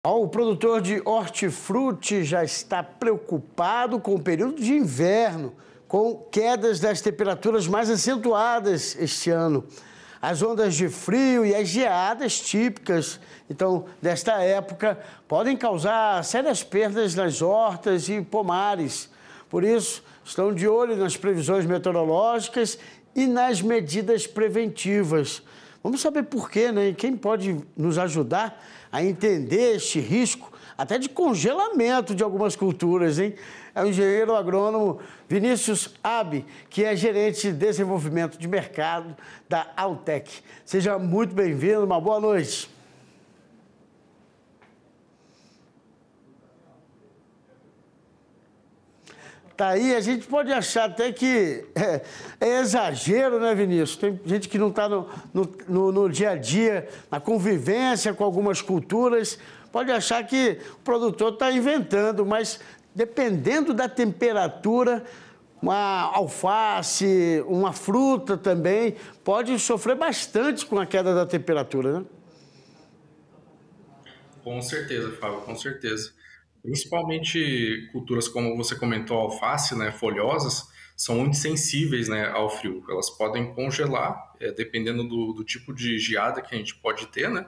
O produtor de hortifruti já está preocupado com o período de inverno, com quedas das temperaturas mais acentuadas este ano. As ondas de frio e as geadas típicas, então, desta época, podem causar sérias perdas nas hortas e pomares. Por isso, estão de olho nas previsões meteorológicas e nas medidas preventivas. Vamos saber por quê, né? E quem pode nos ajudar a entender este risco, até de congelamento de algumas culturas, hein? É o engenheiro agrônomo Vinícius Abbe, que é gerente de desenvolvimento de mercado da Altec. Seja muito bem-vindo, uma boa noite. Tá aí, a gente pode achar até que é exagero, né, Vinícius? Tem gente que não está no dia a dia, na convivência com algumas culturas, pode achar que o produtor está inventando, mas dependendo da temperatura, uma alface, uma fruta também, pode sofrer bastante com a queda da temperatura, né? Com certeza, Fábio, com certeza. Principalmente culturas como você comentou, alface, né, folhosas, são muito sensíveis, né, ao frio. Elas podem congelar, dependendo do tipo de geada que a gente pode ter, né,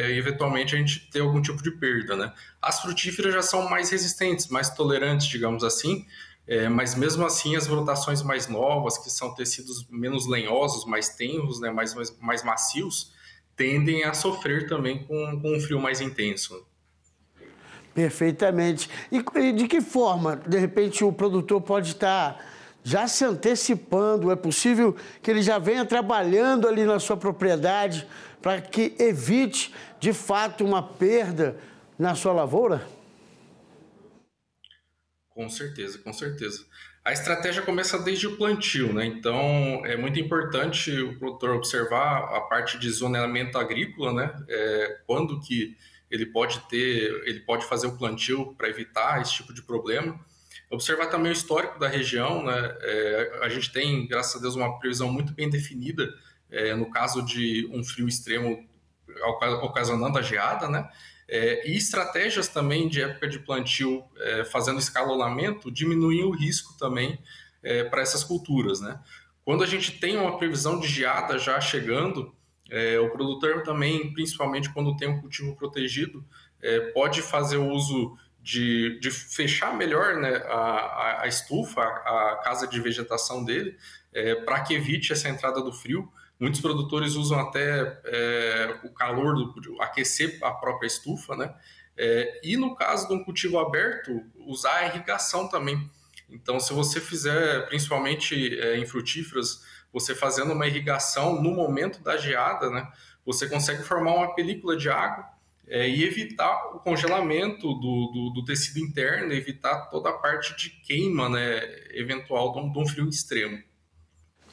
eventualmente a gente ter algum tipo de perda, né. As frutíferas já são mais resistentes, mais tolerantes, digamos assim, mas mesmo assim as brotações mais novas, que são tecidos menos lenhosos, mais tenros, né, mais macios, tendem a sofrer também com um frio mais intenso. Perfeitamente. E de que forma, de repente, o produtor pode estar já se antecipando? É possível que ele já venha trabalhando ali na sua propriedade para que evite, de fato, uma perda na sua lavoura? Com certeza, com certeza. A estratégia começa desde o plantio, né? Então, é muito importante o produtor observar a parte de zoneamento agrícola, né? Quando que ele pode fazer o plantio para evitar esse tipo de problema. Observar também o histórico da região, né? A gente tem, graças a Deus, uma previsão muito bem definida, no caso de um frio extremo ocasionando a geada, né? E estratégias também de época de plantio, fazendo escalonamento, diminuem o risco também para essas culturas, né? Quando a gente tem uma previsão de geada já chegando, o produtor também, principalmente quando tem um cultivo protegido, pode fazer o uso de fechar melhor, né, a estufa, a casa de vegetação dele, para que evite essa entrada do frio. Muitos produtores usam até o calor, aquecer a própria estufa, né? E no caso de um cultivo aberto, usar a irrigação também. Então, se você fizer, principalmente em frutíferas, você fazendo uma irrigação no momento da geada, né? Você consegue formar uma película de água e evitar o congelamento do tecido interno, evitar toda a parte de queima, né, eventual de um frio extremo.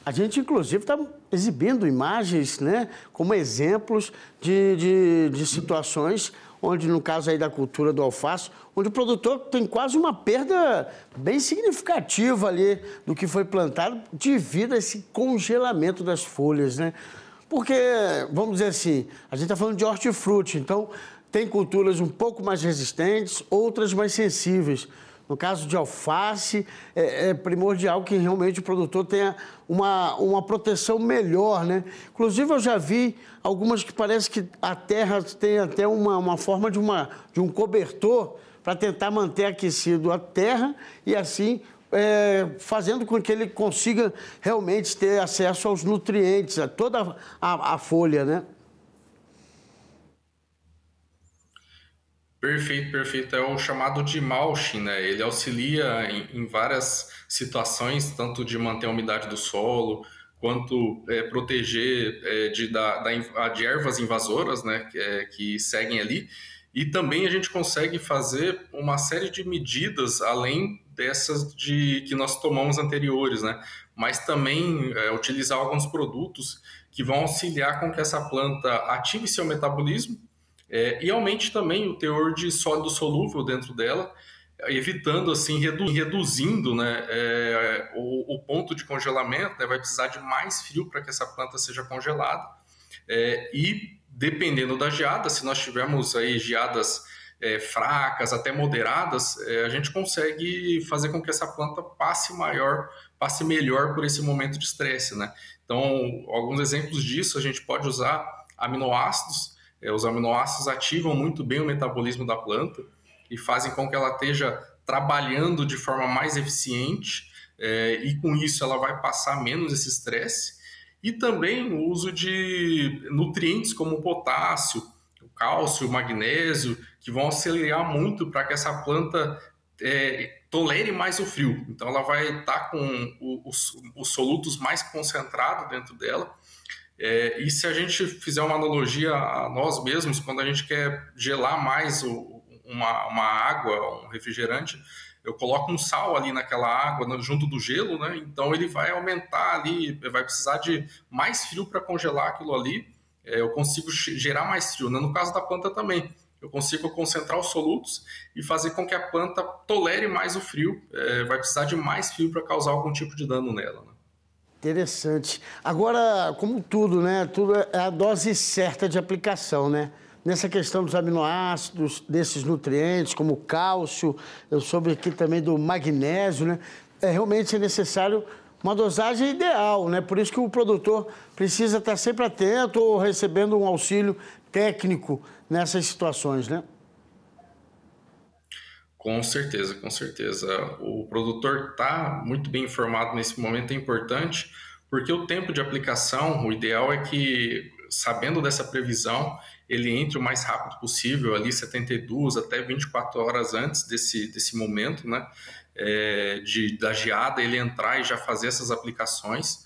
A gente, inclusive, está exibindo imagens, né, como exemplos de situações onde, no caso aí da cultura do alface, onde o produtor tem quase uma perda bem significativa ali do que foi plantado devido a esse congelamento das folhas, né? Porque, vamos dizer assim, a gente está falando de hortifruti, então tem culturas um pouco mais resistentes, outras mais sensíveis. No caso de alface, é primordial que realmente o produtor tenha uma proteção melhor, né? Inclusive, eu já vi algumas que parece que a terra tem até uma forma de um cobertor para tentar manter aquecido a terra e assim fazendo com que ele consiga realmente ter acesso aos nutrientes, a toda a folha, né? Perfeito, perfeito. É o chamado de mulching, né? Ele auxilia em várias situações, tanto de manter a umidade do solo, quanto proteger de ervas invasoras, né? Que seguem ali. E também a gente consegue fazer uma série de medidas além dessas que nós tomamos anteriores, né? Mas também utilizar alguns produtos que vão auxiliar com que essa planta ative seu metabolismo e aumente também o teor de sólido solúvel dentro dela, evitando, assim, reduzindo, né, o ponto de congelamento, né, vai precisar de mais frio para que essa planta seja congelada, e dependendo da geada, se nós tivermos aí geadas fracas, até moderadas, a gente consegue fazer com que essa planta passe melhor por esse momento de estresse, né? Então, alguns exemplos disso, a gente pode usar aminoácidos. Os aminoácidos ativam muito bem o metabolismo da planta e fazem com que ela esteja trabalhando de forma mais eficiente, e com isso ela vai passar menos esse estresse. E também o uso de nutrientes como o potássio, o cálcio, o magnésio, que vão auxiliar muito para que essa planta tolere mais o frio. Então ela vai estar com os solutos mais concentrados dentro dela. E se a gente fizer uma analogia a nós mesmos, quando a gente quer gelar mais uma água, um refrigerante, eu coloco um sal ali naquela água, junto do gelo, né? Então ele vai aumentar ali, vai precisar de mais frio para congelar aquilo ali. Eu consigo gerar mais frio, né? No caso da planta também, eu consigo concentrar os solutos e fazer com que a planta tolere mais o frio. Vai precisar de mais frio para causar algum tipo de dano nela, né? Interessante. Agora, como tudo, né? Tudo é a dose certa de aplicação, né? Nessa questão dos aminoácidos, desses nutrientes, como o cálcio, eu soube aqui também do magnésio, né? Realmente é necessário uma dosagem ideal, né? Por isso que o produtor precisa estar sempre atento ou recebendo um auxílio técnico nessas situações, né? Com certeza, com certeza. O produtor está muito bem informado nesse momento, é importante, porque o tempo de aplicação, o ideal é que, sabendo dessa previsão, ele entre o mais rápido possível, ali 72 até 24 horas antes desse momento, né, da geada, ele entrar e já fazer essas aplicações.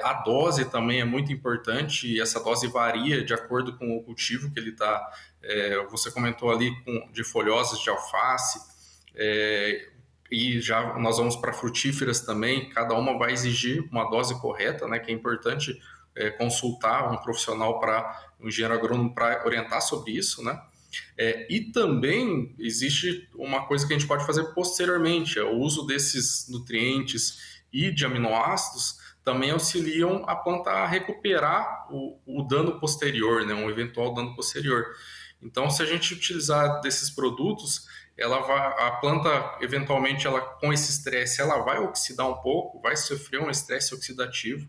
A dose também é muito importante e essa dose varia de acordo com o cultivo que ele está. Você comentou ali de folhosas de alface, e já nós vamos para frutíferas também, cada uma vai exigir uma dose correta, né, que é importante consultar um profissional, um engenheiro agrônomo, para orientar sobre isso, né? E também existe uma coisa que a gente pode fazer posteriormente, o uso desses nutrientes e de aminoácidos também auxiliam a planta a recuperar o dano posterior, né? Um eventual dano posterior. Então, se a gente utilizar desses produtos, a planta, eventualmente, com esse estresse, ela vai oxidar um pouco, vai sofrer um estresse oxidativo.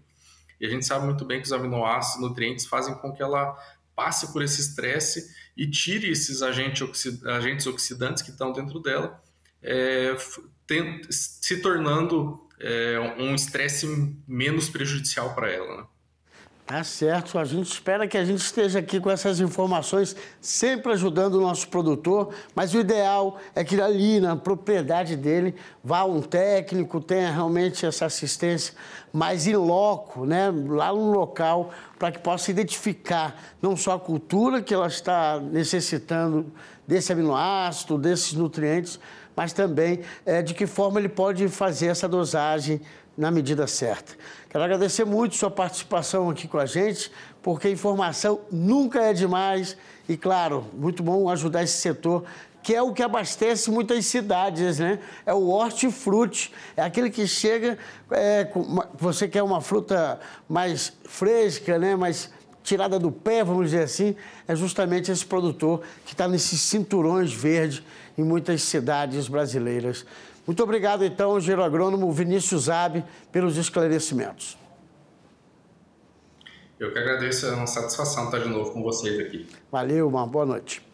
E a gente sabe muito bem que os aminoácidos, nutrientes, fazem com que ela passe por esse estresse e tire esses agentes oxidantes que estão dentro dela, se tornando um estresse menos prejudicial para ela, né? Tá certo, a gente espera que a gente esteja aqui com essas informações, sempre ajudando o nosso produtor, mas o ideal é que ali na propriedade dele vá um técnico, tenha realmente essa assistência mais in loco, né, lá no local, para que possa identificar não só a cultura que ela está necessitando desse aminoácido, desses nutrientes, mas também de que forma ele pode fazer essa dosagem na medida certa. Quero agradecer muito sua participação aqui com a gente, porque informação nunca é demais e, claro, muito bom ajudar esse setor, que é o que abastece muitas cidades, né? É o hortifruti, é aquele que chega, você quer uma fruta mais fresca, né? Mais tirada do pé, vamos dizer assim, é justamente esse produtor que está nesses cinturões verdes em muitas cidades brasileiras. Muito obrigado, então, engenheiro agrônomo Vinícius Zabi, pelos esclarecimentos. Eu que agradeço, é uma satisfação estar de novo com vocês aqui. Valeu, uma boa noite.